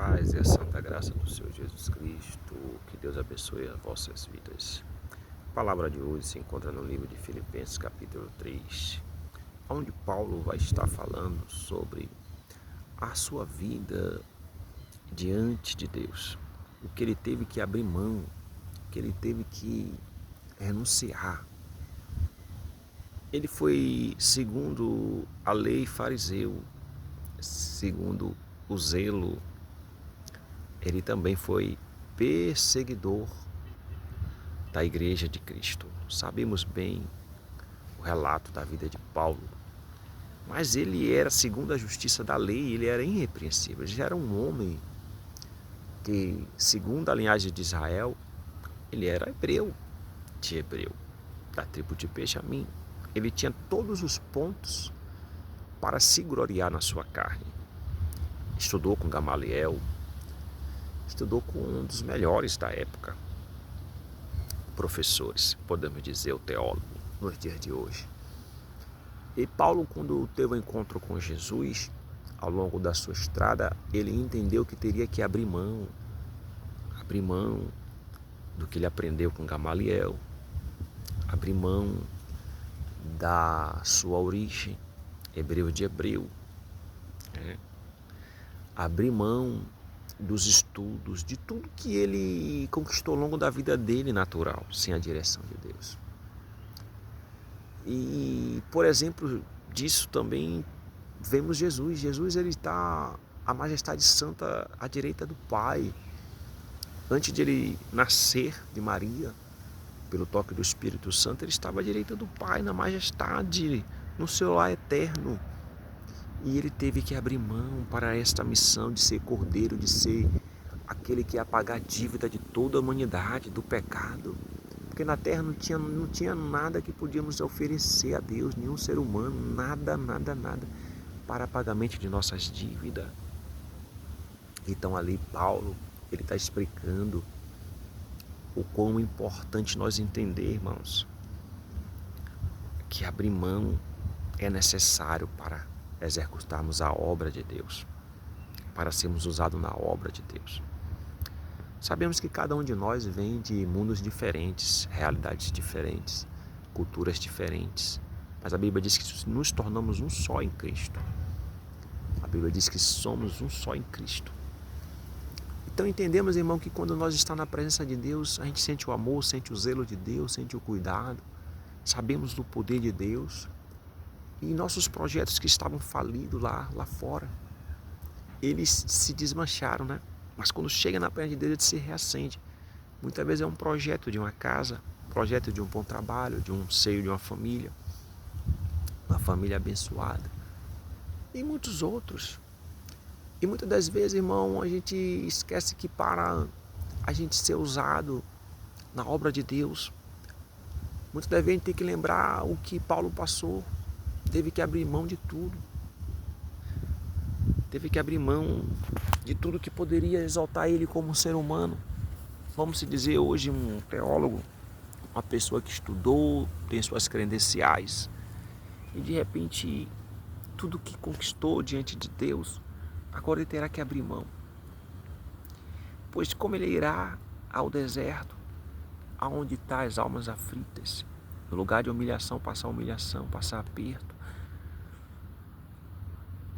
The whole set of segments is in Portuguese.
paz e a santa graça do Senhor Jesus Cristo, que Deus abençoe as vossas vidas. A palavra de hoje se encontra no livro de Filipenses, capítulo 3, onde Paulo vai estar falando sobre a sua vida diante de Deus, o que ele teve que abrir mão, o que ele teve que renunciar. Ele foi segundo a lei fariseu, segundo o zelo. Ele também foi perseguidor da Igreja de Cristo. Sabemos bem o relato da vida de Paulo, mas ele era, segundo a justiça da lei, ele era irrepreensível. Ele já era um homem que, segundo a linhagem de Israel, ele era hebreu, da tribo de Benjamim. Ele tinha todos os pontos para se gloriar na sua carne. Estudou com Gamaliel, estudou com um dos melhores da época, professores, podemos dizer, o teólogo, nos dias de hoje. E Paulo, quando teve um encontro com Jesus, ao longo da sua estrada, ele entendeu que teria que abrir mão do que ele aprendeu com Gamaliel, abrir mão da sua origem, hebreu de hebreu, abrir mão dos estudos, de tudo que ele conquistou ao longo da vida dele natural, sem a direção de Deus. E, por exemplo, disso também vemos Jesus. Jesus, ele está a majestade santa à direita do Pai. Antes de ele nascer de Maria, pelo toque do Espírito Santo, ele estava à direita do Pai, na majestade, no seu lar eterno. E ele teve que abrir mão para esta missão de ser cordeiro, de ser aquele que ia pagar a dívida de toda a humanidade, do pecado. Porque na terra não tinha nada que podíamos oferecer a Deus, nenhum ser humano, nada, para pagamento de nossas dívidas. Então ali Paulo, ele está explicando o quão importante nós entender, irmãos, que abrir mão é necessário para executarmos a obra de Deus, para sermos usados na obra de Deus. Sabemos que cada um de nós vem de mundos diferentes, realidades diferentes, culturas diferentes, mas a Bíblia diz que nos tornamos um só em Cristo. A Bíblia diz que somos um só em Cristo. Então entendemos, irmão, que quando nós estamos na presença de Deus, a gente sente o amor, sente o zelo de Deus, sente o cuidado, sabemos do poder de Deus. E nossos projetos que estavam falidos lá fora, eles se desmancharam, né? Mas quando chega na presença de Deus, ele se reacende. Muitas vezes é um projeto de uma casa, um projeto de um bom trabalho, de um seio de uma família abençoada. E muitos outros. E muitas das vezes, irmão, a gente esquece que para a gente ser usado na obra de Deus, muitas das vezes a gente tem que lembrar o que Paulo passou. Teve que abrir mão de tudo. Teve que abrir mão de tudo que poderia exaltar ele como um ser humano. Vamos se dizer hoje um teólogo, uma pessoa que estudou, tem suas credenciais. E de repente, tudo que conquistou diante de Deus, agora ele terá que abrir mão. Pois como ele irá ao deserto, aonde estão as almas aflitas, no lugar de humilhação, passar aperto.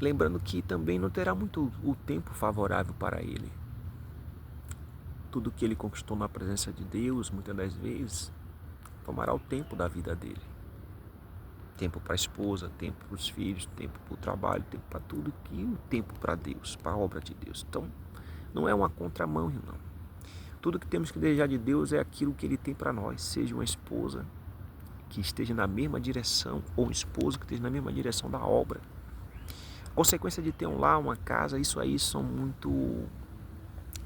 Lembrando que também não terá muito o tempo favorável para ele. Tudo que ele conquistou na presença de Deus, muitas das vezes, tomará o tempo da vida dele. Tempo para a esposa, tempo para os filhos, tempo para o trabalho, tempo para tudo, e o tempo para Deus, para a obra de Deus. Então, não é uma contramão, irmão. Tudo que temos que desejar de Deus é aquilo que Ele tem para nós, seja uma esposa que esteja na mesma direção, ou um esposo que esteja na mesma direção da obra. A consequência de ter um lar, uma casa, isso aí são muito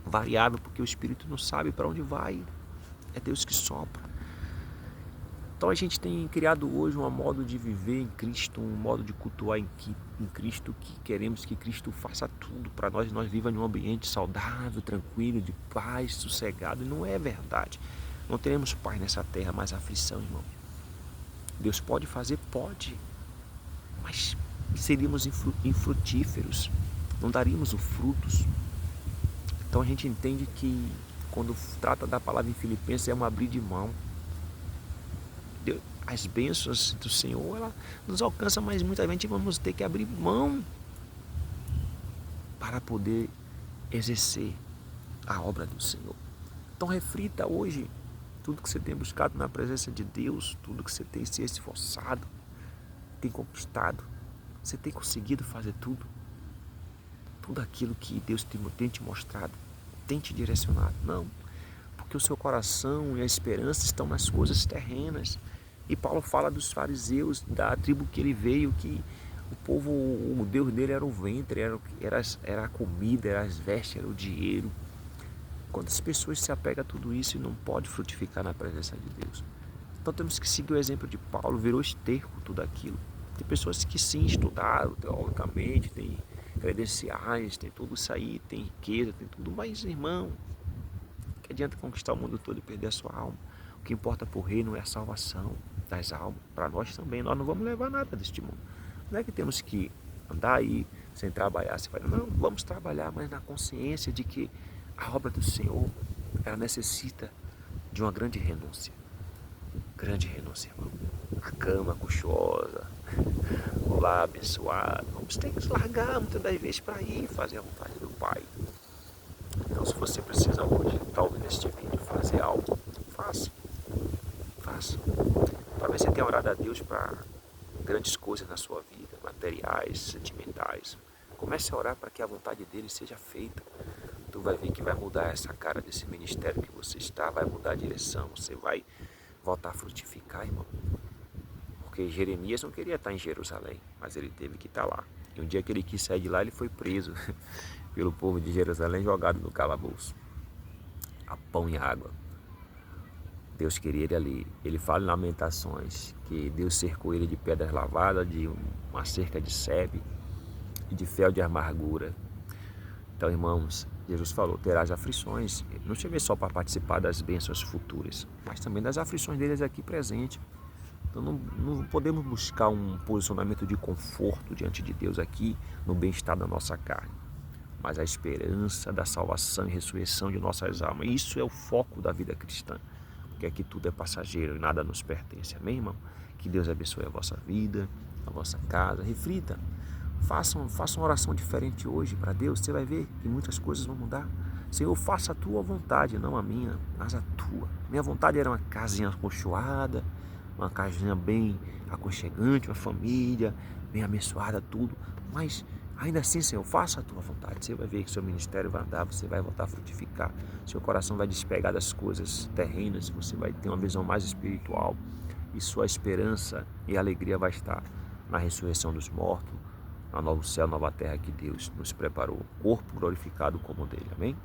variáveis, porque o Espírito não sabe para onde vai, é Deus que sopra. Então a gente tem criado hoje um modo de viver em Cristo, um modo de cultuar em Cristo, que queremos que Cristo faça tudo para nós vivamos em um ambiente saudável, tranquilo, de paz, sossegado, e não é verdade. Não teremos paz nessa terra, mas aflição, irmão. Deus pode fazer? Pode, mas seríamos infrutíferos, não daríamos os frutos. Então a gente entende que quando trata da palavra em Filipenses é um abrir de mão. As bênçãos do Senhor, ela nos alcança, mas muita gente vamos ter que abrir mão para poder exercer a obra do Senhor. Então reflita hoje tudo que você tem buscado na presença de Deus, tudo que você tem se esforçado, tem conquistado, você tem conseguido fazer tudo aquilo que Deus tem te mostrado, tem te direcionado. Não, porque o seu coração e a esperança estão nas coisas terrenas. E Paulo fala dos fariseus, da tribo que ele veio, que o povo, o Deus dele era o ventre, era a comida, era as vestes, era o dinheiro. Quantas pessoas se apegam a tudo isso e não pode frutificar na presença de Deus? Então temos que seguir o exemplo de Paulo, virou esterco tudo aquilo. Tem pessoas que sim estudaram teologicamente, tem credenciais, tem tudo isso aí, tem riqueza, tem tudo, mas irmão, que adianta conquistar o mundo todo e perder a sua alma? O que importa para o reino é a salvação das almas. Para nós também, nós não vamos levar nada deste mundo. Não é que temos que andar aí sem trabalhar. Não, vamos trabalhar, mas na consciência de que a obra do Senhor, ela necessita de uma grande renúncia. Grande renúncia, irmão. A cama cochosa, o lar abençoado. Vamos ter que largar muitas das vezes para ir fazer a vontade do Pai. Então, se você precisa hoje, talvez neste vídeo, fazer algo, faça. Talvez você tenha orado a Deus para grandes coisas na sua vida, materiais, sentimentais. Comece a orar para que a vontade dele seja feita. Tu vai ver que vai mudar essa cara desse ministério que você está, vai mudar a direção, você vai voltar a frutificar, irmão. Porque Jeremias não queria estar em Jerusalém, mas ele teve que estar lá. E um dia que ele quis sair de lá, ele foi preso pelo povo de Jerusalém, jogado no calabouço, a pão e água. Deus queria ele ali. Ele fala em Lamentações que Deus cercou ele de pedras lavadas, de uma cerca de sebe e de fel de amargura. Então, irmãos, Jesus falou, terás aflições. Não chamei só para participar das bênçãos futuras, mas também das aflições deles aqui presente. Então não podemos buscar um posicionamento de conforto diante de Deus aqui no bem-estar da nossa carne, mas a esperança da salvação e ressurreição de nossas almas. Isso é o foco da vida cristã, porque aqui tudo é passageiro e nada nos pertence. Amém, irmão? Que Deus abençoe a vossa vida, a vossa casa. Reflita, faça uma oração diferente hoje para Deus. Você vai ver que muitas coisas vão mudar. Senhor, faça a tua vontade, não a minha, mas a tua. Minha vontade era uma casinha aconchoada, uma casinha bem aconchegante, uma família bem abençoada, tudo. Mas ainda assim, Senhor, faça a tua vontade. Você vai ver que seu ministério vai andar, você vai voltar a frutificar. Seu coração vai despegar das coisas terrenas, você vai ter uma visão mais espiritual. E sua esperança e alegria vai estar na ressurreição dos mortos, na novo céu, nova terra que Deus nos preparou. Corpo glorificado como o dele. Amém?